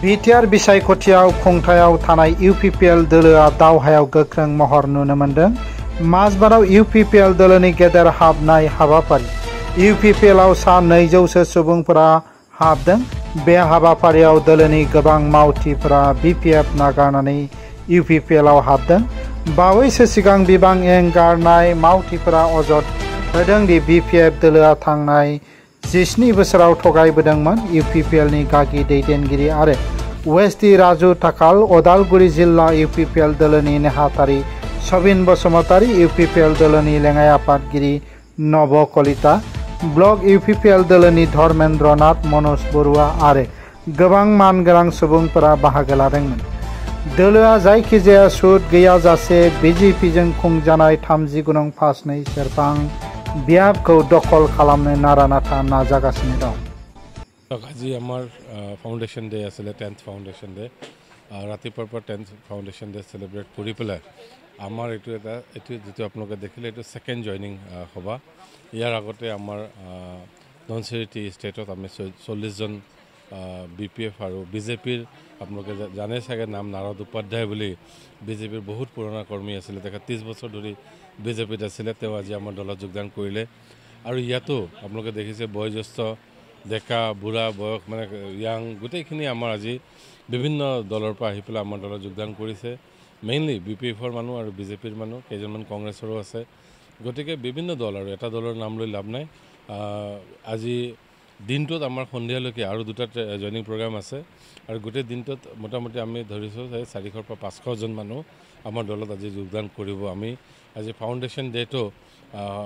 BTR बिसायख'थियाव खुंथायाव थानाय इउपिपिएल दोलोआ दावहायाव गोख्रों महर नुनो मोन्दों। माजबाराव इउपिपिएल दोलोनि गेदेर हाबनाय हाबाफारि। इउपिपिएलआव सा 200सो सुबुंफोरा हाबदों। बे हाबाफारियाव दोलोनि गोबां मावथिफोरा बिपिएफ नागारनानै इउपिपिएलआव हाबदों। बावैसो सिगां बिबां एंगारनाय मावथिफोरा अजद होदों दि बिपिएफ दोलोआ थांनाय 17 बोसोराव थगायबोदोंमोन। इउपिपिएलनि गागि दैदेनगिरि आरो वेस्टि राजु थाखाल, अदालगुरि जिल्ला इउपिपिएल दोलोनि नेहाथारि सबिन बसुमतारी, इउपिपिएल दोलोनि लेङाइ आफादगिरि नब कलिता, ब्लक इउपिपिएल दोलोनि धर्मेन्द्र नाथ, मनज बरुवा आरो गोबां मानगोनां सुबुंफोरा बाहागो लादोंमोन। दोलोआ जायखिजाया सुद गैयाजासे बिजेपिजों खुंजानाय 30 गुनं फास 2 सेरफां बियाबखौ दखल खालामनो नारा नाथा नाजागासिनो दं। আজি আমাৰ ফাউণ্ডেশ্যন ডে আছিলে, 10th ফাউণ্ডেশ্যন ডে। ৰাতিপুৱাৰ পৰা 10th ফাউণ্ডেশ্যন ডে চেলিব্ৰেট কৰি পেলাই আমাৰ এইটো যিটো আপোনালোকে দেখিলে এইটো ছেকেণ্ড জইনিং সভা। ইয়াৰ আগতে আমাৰ ধনচিৰি ষ্টেটত আমি 40জন বিপিএফ আৰু বিজেপিৰ আপোনালোকে জানে চাগে নাম নাৰদ উপাধ্যায় বুলি, বিজেপিৰ বহুত পুৰণা কৰ্মী আছিলে। তেখেত 30 বছৰ ধৰি বিজেপিত আছিলে। তেওঁ আজি আমাৰ দলত যোগদান কৰিলে। আৰু ইয়াতো আপোনালোকে দেখিছে বয়োজ্যেষ্ঠ, ডেকা, বুঢ়া, বয়স মানে ইয়াং গোটেইখিনি আমাৰ আজি বিভিন্ন দলৰ পৰা আহি পেলাই আমাৰ দলত যোগদান কৰিছে। মেইনলি বিপিএফৰ মানুহ আৰু বিজেপিৰ মানুহ, কেইজনমান কংগ্ৰেছৰো আছে। গতিকে বিভিন্ন দল, আৰু এটা দলৰ নাম লৈ লাভ নাই। আজি দিনটোত আমাৰ সন্ধিয়ালৈকে আৰু 2টা জইনিং প্ৰগ্ৰাম আছে। আৰু গোটেই দিনটোত মোটামুটি আমি ধৰিছোঁ 400 পৰা 500জন মানুহ আমাৰ দলত আজি যোগদান কৰিব। আমি আজি ফাউণ্ডেশ্যন ডেটো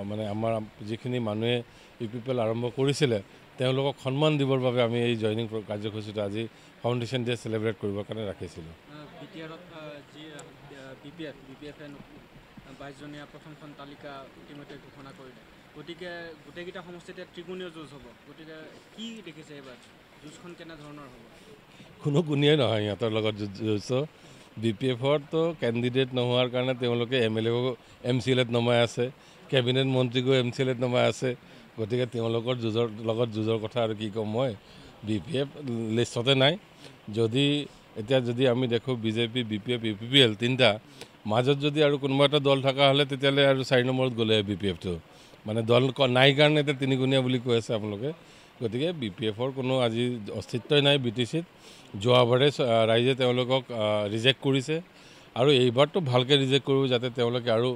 মানে আমাৰ যিখিনি মানুহে ইউপিপিএল আৰম্ভ কৰিছিলে তেওঁলোকক সন্মান দিবৰ বাবে আমি এই জইনিং কাৰ্যসূচীটো আজি ফাউণ্ডেশ্যন ডে চেলিব্ৰেট কৰিবৰ কাৰণে ৰাখিছিলোঁ। বিপিএফে 22জনীয়া প্ৰথমখন তালিকা ইতিমধ্যে ঘোষণা কৰিলে। গতিকে গোটেইকেইটা সমষ্টিতে ত্ৰিকোণীয় যুঁজ হ'ব। গতিকে কি দেখিছে এইবাৰ যুঁজখন কেনেধৰণৰ হ'ব? কোনো কোণীয়ে নহয় সিহঁতৰ লগত যুঁজ। বিপিএফৰতো কেণ্ডিডেট নোহোৱাৰ কাৰণে তেওঁলোকে MLAকো MCLAত নমাই আছে, কেবিনেট মন্ত্ৰীকো MCLAত নমাই আছে। গতিকে তেওঁলোকৰ যুঁজৰ কথা আৰু কি ক'ম মই। বিপিএফ লিষ্টতে নাই। যদি আমি দেখোঁ বিজেপি, বিপিএফ, ইউপিপিএল তিনিটা মাজত যদি আৰু কোনোবা এটা দল থকা হ'লে তেতিয়াহ'লে আৰু 4 নম্বৰত গ'লে বিপিএফটো। মানে দল নাই কাৰণে এতিয়া তিনিগুণীয়া বুলি কৈ আছে আপোনালোকে। গতিকে বিপিএফৰ কোনো আজি অস্তিত্বই নাই BTCত। যোৱাবাৰে ৰাইজে তেওঁলোকক ৰিজেক্ট কৰিছে আৰু এইবাৰতো ভালকৈ ৰিজেক্ট কৰিব, যাতে তেওঁলোকে আৰু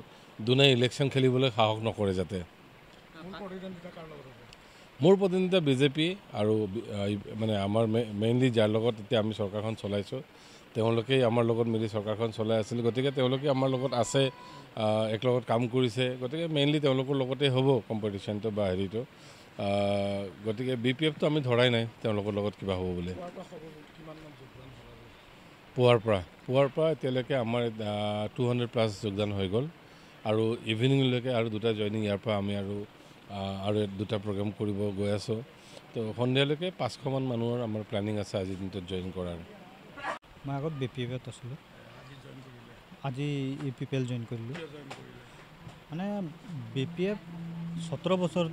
দুনাই ইলেকশ্যন খেলিবলৈ সাহস নকৰে যাতে। মোৰ প্ৰতিনিধিত্ব বিজেপি আৰু মানে আমাৰ মেইনলি যাৰ লগত এতিয়া আমি চৰকাৰখন চলাইছোঁ তেওঁলোকেই আমাৰ লগত মিলি চৰকাৰখন চলাই আছিল। গতিকে তেওঁলোকে আমাৰ লগত আছে, একেলগত কাম কৰিছে। গতিকে মেইনলি তেওঁলোকৰ লগতে হ'ব কম্পিটিশ্যনটো বা হেৰিটো। গতিকে বিপিএফটো আমি ধৰাই নাই তেওঁলোকৰ লগত কিবা হ'ব বুলি। পুৱাৰ পৰা এতিয়ালৈকে আমাৰ 200+ যোগদান হৈ গ'ল। আৰু ইভিনিংলৈকে আৰু 2টা জইনিং ইয়াৰ পৰা আমি আৰু 2টা প্ৰগ্ৰাম কৰিব গৈ আছোঁ। তো সন্ধিয়ালৈকে 500মান মানুহৰ আমাৰ প্লেনিং আছে আজিৰ দিনটোত জইন কৰাৰ। মই আগত বিপিএফত আছিলোঁ, আজি ইউপিপিএল জইন কৰিলোঁ। মানে বিপিএফ 17 বছৰ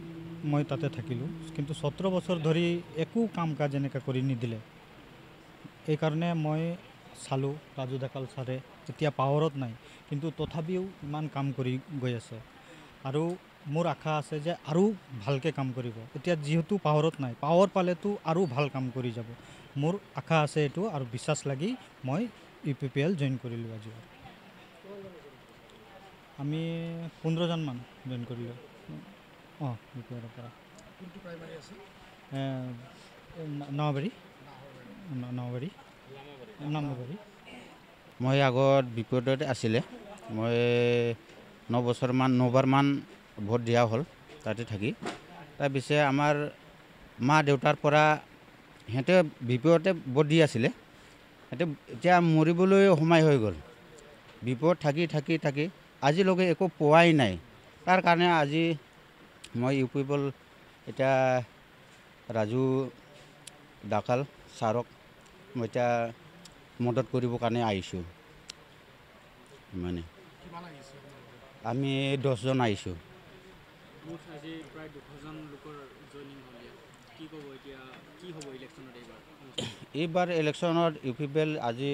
মই তাতে থাকিলোঁ, কিন্তু 17 বছৰ ধৰি একো কাম কাজ এনেকৈ কৰি নিদিলে। এইকাৰণে মই চালোঁ ৰাজু ডেকাল ছাৰে এতিয়া পাৱাৰত নাই, কিন্তু তথাপিও ইমান কাম কৰি গৈ আছে। আৰু মোৰ আশা আছে যে আৰু ভালকৈ কাম কৰিব। এতিয়া যিহেতু পাৱাৰত নাই, পাৱাৰ পালেতো আৰু ভাল কাম কৰি যাব। মোৰ আশা আছে এইটো, আৰু বিশ্বাস লাগি মই ইউপিপিএল জইন কৰিলোঁ আজি। আমি 15জন মান জইন কৰিলোঁ। বিপিএলৰ পৰা নৱাবাৰী। মই আগত বিপদতে আছিলে। মই 9বাৰমান ভোট দিয়া হ'ল তাতে থাকি। তাৰপিছত আমাৰ মা দেউতাৰ পৰা সিহঁতে বিপদতে ভোট দি আছিলে। সিহঁতে এতিয়া মৰিবলৈ সময় হৈ গ'ল। বিপদ থাকি আজিলৈকে একো পোৱাই নাই। তাৰ কাৰণে আজি মই ইউপিপিএল এতিয়া ৰাজু ডাকাল ছাৰক মই এতিয়া মদত কৰিবৰ কাৰণে আহিছোঁ। মানে আমি 10জন আহিছোঁ। প্ৰায় 200জন লোকৰ জইনিং হ'ল। কি ক'ব এতিয়া কি হ'ব ইলেকশ্যনত এইবাৰ এইবাৰ ইলেকশ্যনত UPPL আজি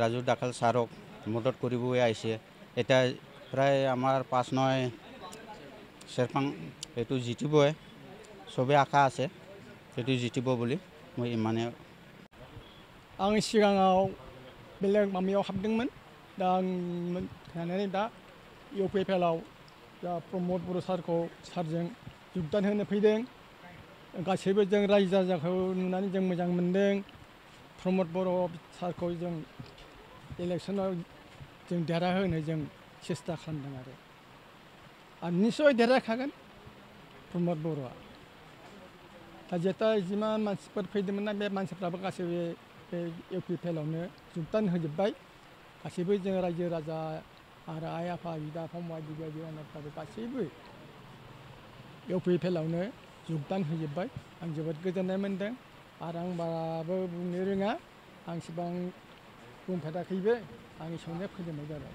ৰাজু ডাকাল ছাৰক মদত কৰিবই আহিছে এতিয়া প্ৰায় আমাৰ 5-9 চেৰপাং এইটো জিতিবই চবেই আশা আছে সেইটো জিতিব বুলি মই ইমানে आं सिगाङाव बेलेग मामियाव हाबदोंमोन दा आं थानानै दा UPPL आव दा प्रमद बर' सारखौ सारजों योगदान होनो फैदों गासैबो जों रायजो राजाखौ नुनानै जों मोजां मोनदों प्रमद बर' सारखौ जों इलेक्सनाव जों देरहाहोनो जों सेस्था खालामदों आरो निस्सय देरहाखागोन प्रमद बर'आ दा जेता जिमान मानसिफोर फैदोंमोन ना बे मानसिफ्राबो गासैबो बे UPPL आवनो योगदान होजोब्बाय गासैबो जों रायजो राजा आरो आइ आफा बिदा फंबाय बिबै बिनानावफ्राबो गासैबो UPPL आवनो योगदान होजोब्बाय आं जोबोद गोजोननाय मोन्दों आरो आं बाराबो बुंनो रोङा आं इसिबां बुंफेराखैबो आं एसेयावनो फोजोबनाय जाबाय